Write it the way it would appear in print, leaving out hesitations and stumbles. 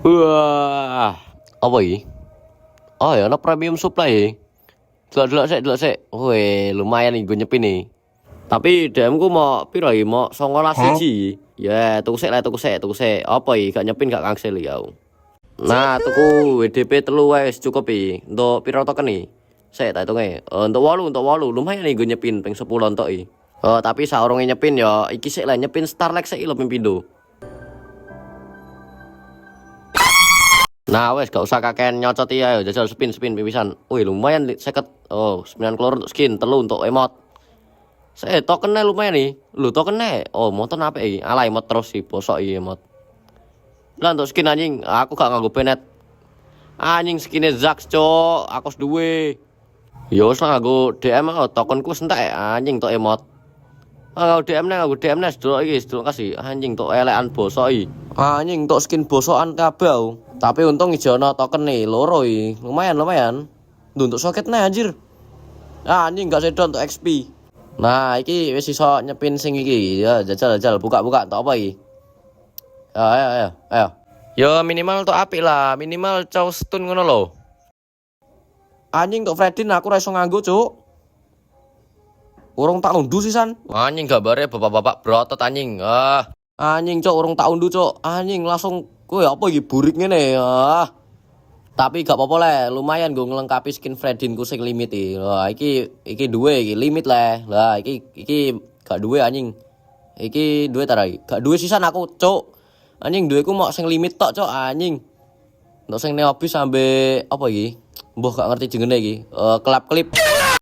Wah, apa ini? Oh ya, no premium supply. Delok sik. Weh, lumayan nih gue nyepin nih. Tapi DM ku mau piro iki? Mau 19 siji. Ya, tuku sik. Apa iki? Gak nyepin gak kangsel ya. Nah, tuku WDP telu wis cukup iki. Untuk piro token nih? Sik tak hitunge. Untuk 8, lumayan nih gue nyepin ping 10 entok iki. Oh, tapi saurunge nyepin ya iki sik lah nyepin Starlight sik lho ping pindho. Nah, wes gak usah kakean nyocot ya, jajal spin pipisan. Wih, lumayan 50. Oh, 9 keluar untuk skin, telu untuk emot. Saya tokennya lumayan nih. Lu tokennya. Oh, motor apa ini? Ala emot terus sih, bosok iki emot. Lah untuk skin anjing, aku gak nganggo penet. Anjing skinnya Zax, cok. Aku duwe. Yo, wis lah nganggo DM tokenku sentek anjing tok emot. Nganggo DM nih sedulur kasih anjing tok elekan bosok iki. Anjing tok skin bosokan kabeh. Tapi untung ijono token nih loro iki. Lumayan. Untuk soket nih anjir. Anjing gak sedo untuk XP. Nah, iki wis iso nyepin sing iki. Ya, jajal buka tok apa iki? Ayo. Yo minimal tok apik lah, minimal cow stun ngono lho. Anjing tok Fredin aku ra iso nganggo, Cuk. Urung tak unduh sisan. Anjing gambare bapak-bapak brotot anjing. Anjing Cuk, urung tak unduh, Cuk. Anjing langsung kowe apa iki burik ngene. Tapi gak apa-apa lah, lumayan gue ngelengkapi skin Fredinku sing limit iki. Lah iki duwe iki limit lah. Lah iki gak duwe anjing. Iki duwe tarai. Gak duwe sisan aku, Cuk. Anjing duweku mau sing limit tok, Cuk, anjing. Untuk sing neobis sampe apa iki? Mbah gak ngerti jenenge iki. Kelap klip.